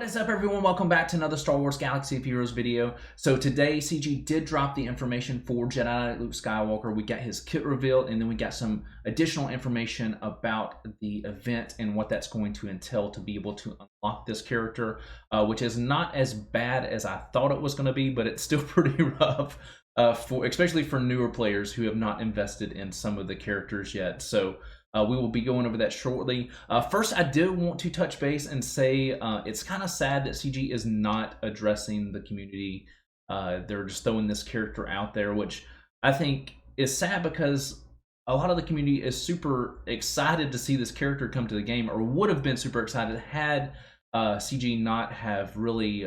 What is up, everyone? Welcome back to another Star Wars Galaxy of Heroes video. So today CG did drop the information for Jedi Knight Luke Skywalker. We got his kit revealed, and then we got some additional information about the event and what that's going to entail to be able to unlock this character, which is not as bad as I thought it was going to be, but it's still pretty rough, especially for newer players who have not invested in some of the characters yet. So we will be going over that shortly. First, I did want to touch base and say it's kind of sad that CG is not addressing the community. They're just throwing this character out there, which I think is sad because a lot of the community is super excited to see this character come to the game, or would have been super excited had CG not have really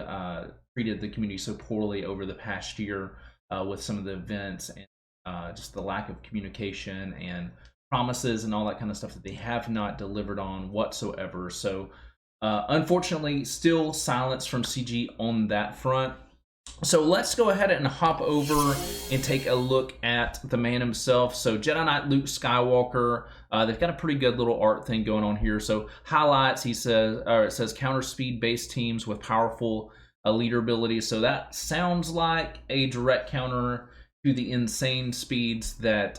treated the community so poorly over the past year with some of the events and just the lack of communication and promises and all that kind of stuff that they have not delivered on whatsoever. So unfortunately, still silence from CG on that front. So let's go ahead and hop over and take a look at the man himself. So Jedi Knight Luke Skywalker, they've got a pretty good little art thing going on here. So highlights, he says, it says counter speed based teams with powerful leader abilities. So that sounds like a direct counter to the insane speeds that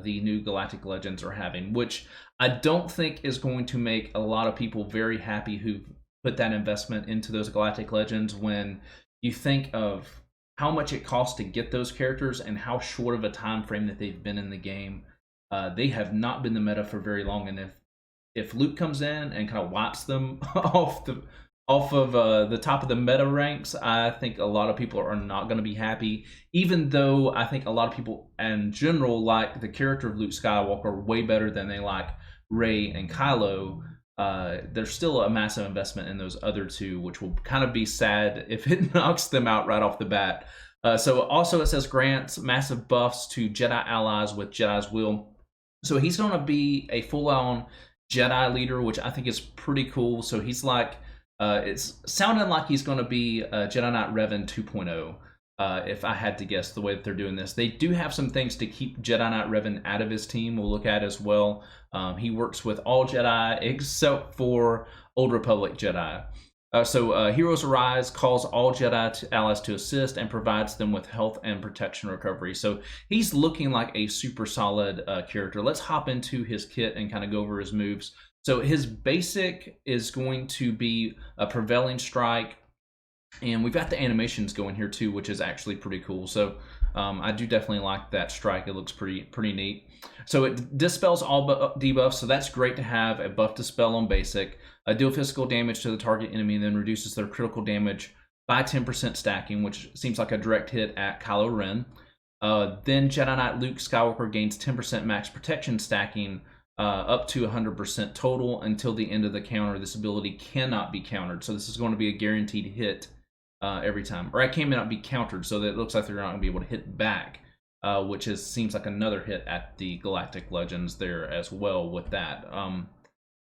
the new Galactic Legends are having, which I don't think is going to make a lot of people very happy who put that investment into those Galactic Legends, when you think of how much it costs to get those characters and how short of a time frame that they've been in the game. They have not been the meta for very long, and if Luke comes in and kind of wipes them off of the top of the meta ranks, I think a lot of people are not going to be happy, even though I think a lot of people in general like the character of Luke Skywalker way better than they like Rey and Kylo. There's still a massive investment in those other two, which will kind of be sad if it knocks them out right off the bat. So also it says grants massive buffs to Jedi allies with Jedi's will. So he's going to be a full-on Jedi leader, which I think is pretty cool. So he's like, it's sounding like he's going to be Jedi Knight Revan 2.0, if I had to guess the way that they're doing this. They do have some things to keep Jedi Knight Revan out of his team we'll look at as well. He works with all Jedi except for Old Republic Jedi. So Heroes Arise calls all Jedi allies to assist and provides them with health and protection recovery. So he's looking like a super solid character. Let's hop into his kit and kind of go over his moves. So his basic is going to be a prevailing strike, and we've got the animations going here too, which is actually pretty cool. So I do definitely like that strike. It looks pretty neat. So it dispels all debuffs, so that's great to have a buff dispel on basic. Deal physical damage to the target enemy, and then reduces their critical damage by 10% stacking, which seems like a direct hit at Kylo Ren. Then Jedi Knight Luke Skywalker gains 10% max protection stacking, up to 100% total until the end of the counter. This ability cannot be countered, so this is going to be a guaranteed hit every time, or it cannot be countered, so that it looks like they're not going to be able to hit back, which seems like another hit at the Galactic Legends there as well with that.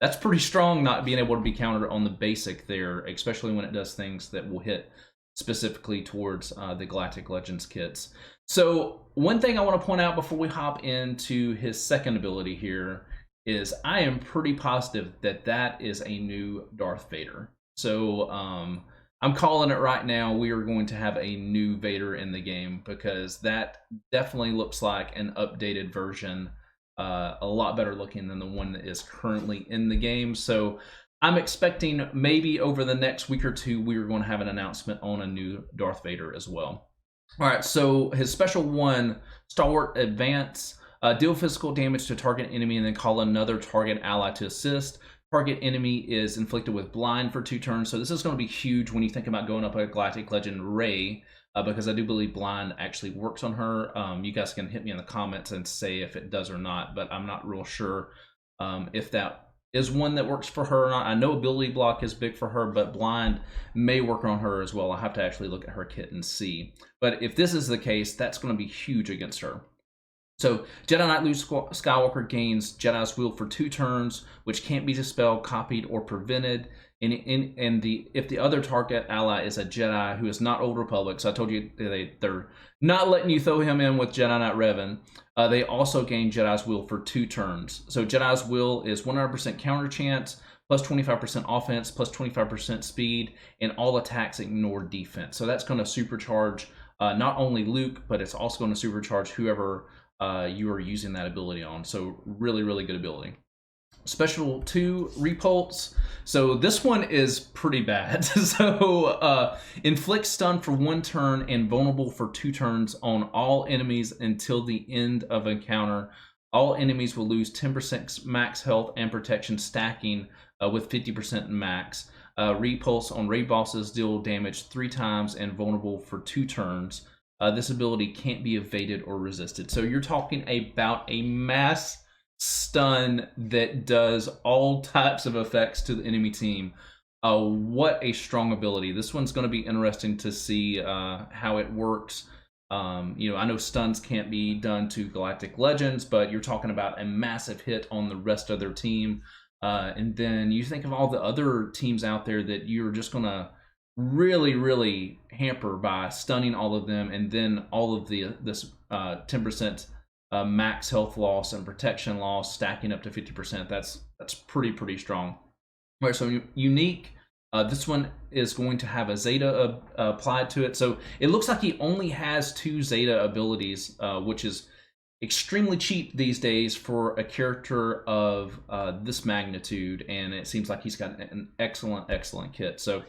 That's pretty strong, not being able to be countered on the basic there, especially when it does things that will hit specifically towards the Galactic Legends kits. So one thing I want to point out before we hop into his second ability here is I am pretty positive that that is a new Darth Vader. So I'm calling it right now. We are going to have a new Vader in the game, because that definitely looks like an updated version, a lot better looking than the one that is currently in the game. So I'm expecting maybe over the next week or two, we are going to have an announcement on a new Darth Vader as well. All right, so his special one, Stalwart Advance, deal physical damage to target enemy and then call another target ally to assist. Target enemy is inflicted with blind for 2 turns. So this is going to be huge when you think about going up a Galactic Legend Rey, because I do believe blind actually works on her. You guys can hit me in the comments and say if it does or not, but I'm not real sure if that is one that works for her or not. I know ability block is big for her, but blind may work on her as well. I'll have to actually look at her kit and see. But if this is the case, that's going to be huge against her. So Jedi Knight Luke Skywalker gains Jedi's Will for 2 turns, which can't be dispelled, copied, or prevented. If the other target ally is a Jedi who is not Old Republic, so I told you they're not letting you throw him in with Jedi Knight Revan, they also gain Jedi's Will for 2 turns. So Jedi's Will is 100% counter chance, plus 25% offense, plus 25% speed, and all attacks ignore defense. So that's going to supercharge not only Luke, but it's also going to supercharge whoever you are using that ability on. So really, really good ability. Special 2, Repulse. So this one is pretty bad. So inflict stun for 1 turn and vulnerable for 2 turns on all enemies until the end of encounter. All enemies will lose 10% max health and protection, stacking with 50% max. Repulse on raid bosses, deal damage 3 times and vulnerable for 2 turns. This ability can't be evaded or resisted. So you're talking about a mass stun that does all types of effects to the enemy team. What a strong ability. This one's going to be interesting to see how it works. You know, I know stuns can't be done to Galactic Legends, but you're talking about a massive hit on the rest of their team. And then you think of all the other teams out there that you're just going to really, really hamper by stunning all of them, and then all of this 10% max health loss and protection loss stacking up to 50%. That's pretty strong. All right, so unique. This one is going to have a Zeta applied to it. So it looks like he only has 2 Zeta abilities, which is extremely cheap these days for a character of this magnitude, and it seems like he's got an excellent kit. So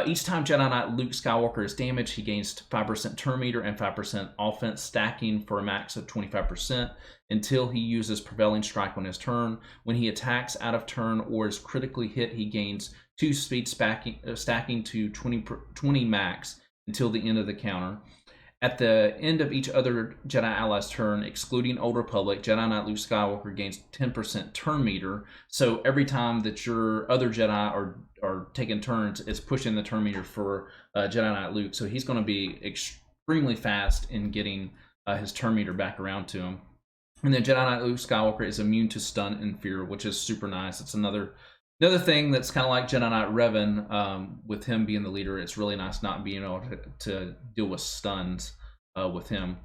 each time Jedi Knight Luke Skywalker is damaged, he gains 5% turn meter and 5% offense, stacking for a max of 25% until he uses Prevailing Strike on his turn. When he attacks out of turn or is critically hit, he gains 2 speed stacking to 20 max until the end of the counter. At the end of each other Jedi ally's turn, excluding Old Republic, Jedi Knight Luke Skywalker gains 10% turn meter. So every time that your other Jedi are taking turns, it's pushing the turn meter for Jedi Knight Luke. So he's going to be extremely fast in getting his turn meter back around to him. And then Jedi Knight Luke Skywalker is immune to stun and fear, which is super nice. It's another thing that's kind of like Jedi Knight Revan, with him being the leader. It's really nice not being able to deal with stuns with him.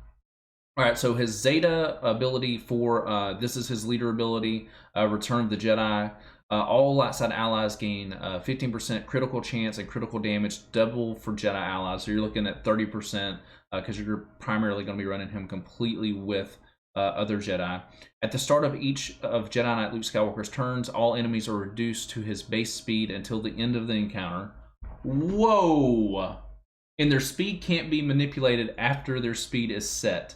All right, so his Zeta ability for this is his leader ability, Return of the Jedi. All light side allies gain 15% critical chance and critical damage, double for Jedi allies. So you're looking at 30% because you're primarily going to be running him completely with other Jedi. At the start of each of Jedi Knight Luke Skywalker's turns, all enemies are reduced to his base speed until the end of the encounter. Whoa! And their speed can't be manipulated after their speed is set.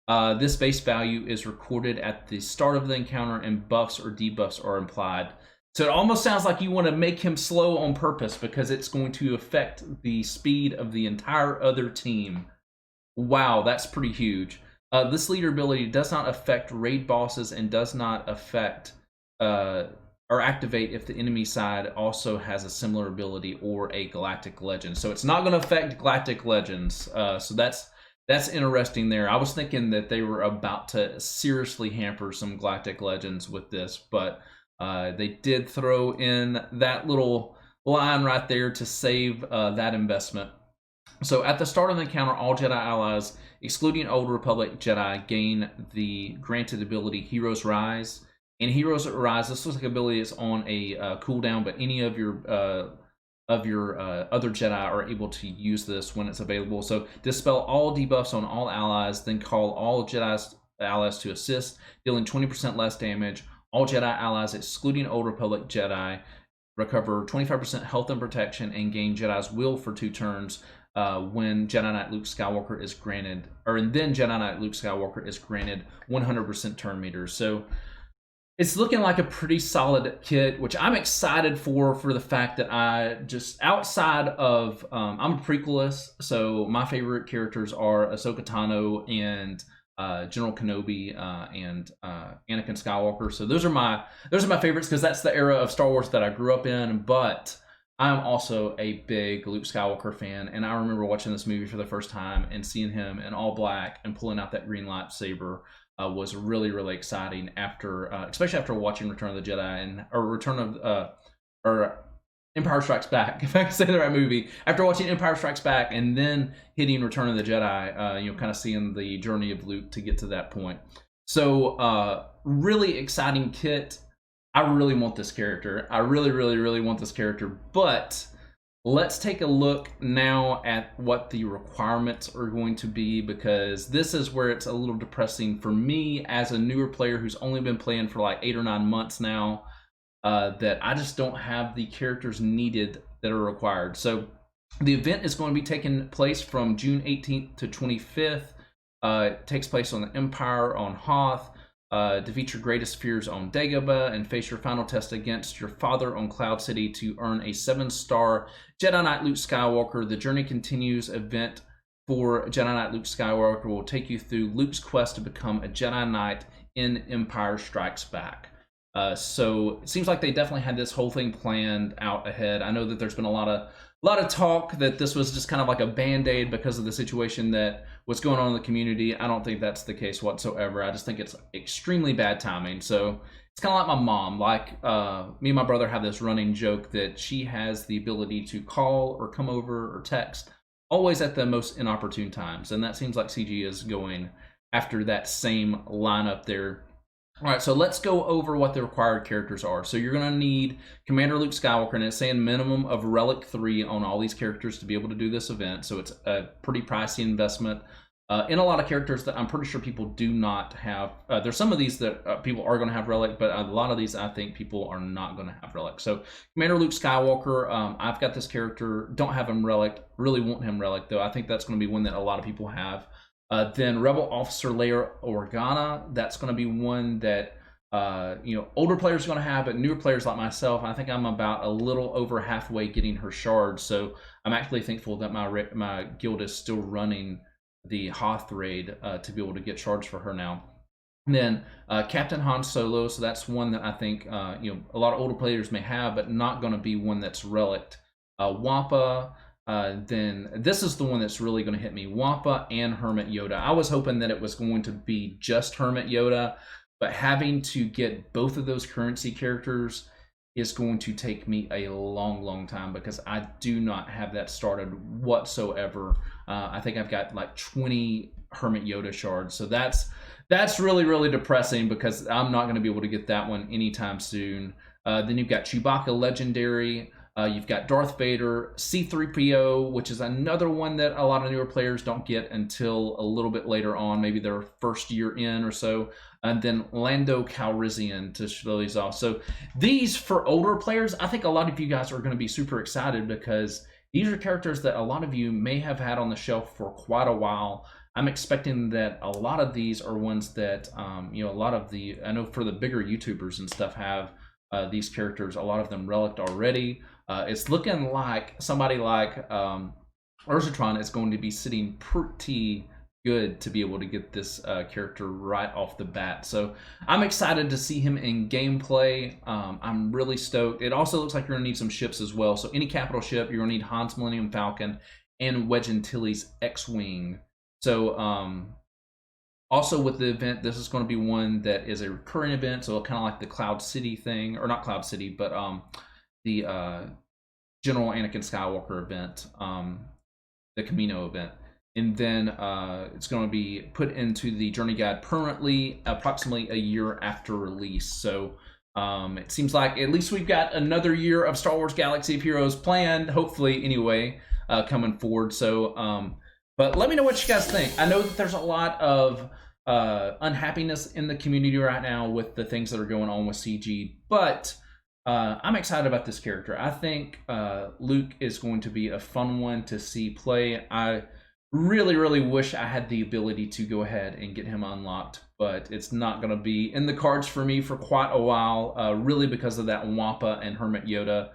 This base value is recorded at the start of the encounter, and buffs or debuffs are implied. So it almost sounds like you want to make him slow on purpose because it's going to affect the speed of the entire other team. Wow, that's pretty huge. This leader ability does not affect raid bosses and does not affect or activate if the enemy side also has a similar ability or a Galactic Legend. So it's not going to affect Galactic Legends. So that's interesting there. I was thinking that they were about to seriously hamper some Galactic Legends with this, but they did throw in that little line right there to save that investment. So at the start of the encounter, all Jedi allies, excluding Old Republic Jedi, gain the granted ability Heroes Rise. And Heroes Rise, this looks like ability is on a cooldown, but any of your other Jedi are able to use this when it's available. So dispel all debuffs on all allies, then call all Jedi's allies to assist, dealing 20% less damage. All Jedi allies, excluding Old Republic Jedi, recover 25% health and protection and gain Jedi's will for 2 turns. When Jedi Knight Luke Skywalker is granted, or then Jedi Knight Luke Skywalker is granted 100% turn meters. So it's looking like a pretty solid kit, which I'm excited for the fact that I just, outside of, I'm a prequelist, so my favorite characters are Ahsoka Tano and General Kenobi and Anakin Skywalker. So those are my favorites because that's the era of Star Wars that I grew up in, but I'm also a big Luke Skywalker fan, and I remember watching this movie for the first time and seeing him in all black and pulling out that green lightsaber was really, really exciting. After, especially after watching Return of the Jedi or Empire Strikes Back, if I can say the right movie. After watching Empire Strikes Back and then hitting Return of the Jedi, kind of seeing the journey of Luke to get to that point. So, really exciting kit. I really want this character. I really, really, really want this character. But let's take a look now at what the requirements are going to be, because this is where it's a little depressing for me as a newer player who's only been playing for like 8 or 9 months now, that I just don't have the characters needed that are required. So the event is going to be taking place from June 18th to 25th. It takes place on the Empire on Hoth. Defeat your greatest fears on Dagobah and face your final test against your father on Cloud City to earn a 7-star Jedi Knight Luke Skywalker. The Journey Continues event for Jedi Knight Luke Skywalker will take you through Luke's quest to become a Jedi Knight in Empire Strikes Back. So it seems like they definitely had this whole thing planned out ahead. I know that there's been a lot of talk that this was just kind of like a band-aid because of the situation that was going on in the community. I don't think that's the case whatsoever. I just think it's extremely bad timing. So it's kind of like my mom. Like me and my brother have this running joke that she has the ability to call or come over or text always at the most inopportune times, and that seems like CG is going after that same lineup there. All right, so let's go over what the required characters are. So you're going to need Commander Luke Skywalker, and it's saying minimum of Relic 3 on all these characters to be able to do this event. So it's a pretty pricey investment in a lot of characters that I'm pretty sure people do not have. There's some of these that people are going to have Relic, but a lot of these I think people are not going to have Relic. So Commander Luke Skywalker, I've got this character, don't have him Relic, really want him Relic though. I think that's going to be one that a lot of people have. Then Rebel Officer Leia Organa, that's going to be one that older players are going to have, but newer players like myself, I think I'm about a little over halfway getting her shards. So I'm actually thankful that my guild is still running the Hoth raid to be able to get shards for her now. And then Captain Han Solo, so that's one that I think a lot of older players may have, but not going to be one that's relicked. Wampa. Then this is the one that's really going to hit me, Wampa and Hermit Yoda. I was hoping that it was going to be just Hermit Yoda, but having to get both of those currency characters is going to take me a long time because I do not have that started whatsoever. I think I've got like 20 Hermit Yoda shards, so that's really depressing because I'm not going to be able to get that one anytime soon. Then you've got Chewbacca Legendary. You've got Darth Vader, C-3PO, which is another one that a lot of newer players don't get until a little bit later on, maybe their first year in or so. And then Lando Calrissian to show these off. So these, for older players, I think a lot of you guys are going to be super excited because these are characters that a lot of you may have had on the shelf for quite a while. I'm expecting that a lot of these are ones that, a lot of I know for the bigger YouTubers and stuff have these characters, a lot of them relicked already. It's looking like somebody like Urzatron is going to be sitting pretty good to be able to get this character right off the bat. So I'm excited to see him in gameplay. I'm really stoked. It also looks like you're going to need some ships as well. So any capital ship, you're going to need Han's Millennium Falcon and Wedge Antilles X-Wing. So also with the event, this is going to be one that is a recurring event. So kind of like the Cloud City thing, or not Cloud City, but the General Anakin Skywalker event, the Camino event. And then it's going to be put into the Journey Guide permanently approximately a year after release. So it seems like at least we've got another year of Star Wars Galaxy of Heroes planned, hopefully anyway, coming forward. So, but let me know what you guys think. I know that there's a lot of unhappiness in the community right now with the things that are going on with CG, but I'm excited about this character. I think Luke is going to be a fun one to see play. I really wish I had the ability to go ahead and get him unlocked, but it's not going to be in the cards for me for quite a while, really because of that Wampa and Hermit Yoda.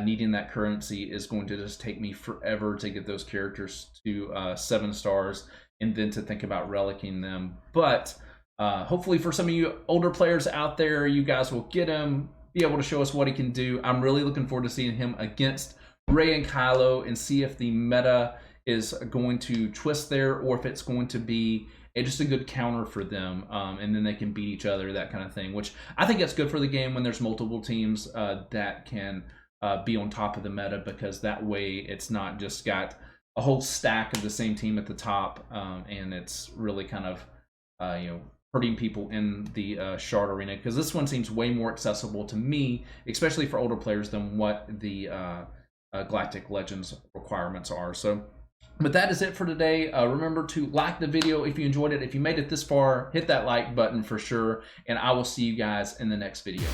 Needing that currency is going to just take me forever to get those characters to 7 stars and then to think about relicking them. But hopefully for some of you older players out there, you guys will get him, be able to show us what he can do. I'm really looking forward to seeing him against Rey and Kylo and see if the meta is going to twist there or if it's going to be just a good counter for them, and then they can beat each other, that kind of thing, which I think that's good for the game when there's multiple teams that can be on top of the meta, because that way it's not just got a whole stack of the same team at the top, and it's really kind of hurting people in the Shard Arena, because this one seems way more accessible to me, especially for older players, than what the Galactic Legends requirements are. So, but that is it for today. Remember to like the video if you enjoyed it. If you made it this far, hit that like button for sure, and I will see you guys in the next video.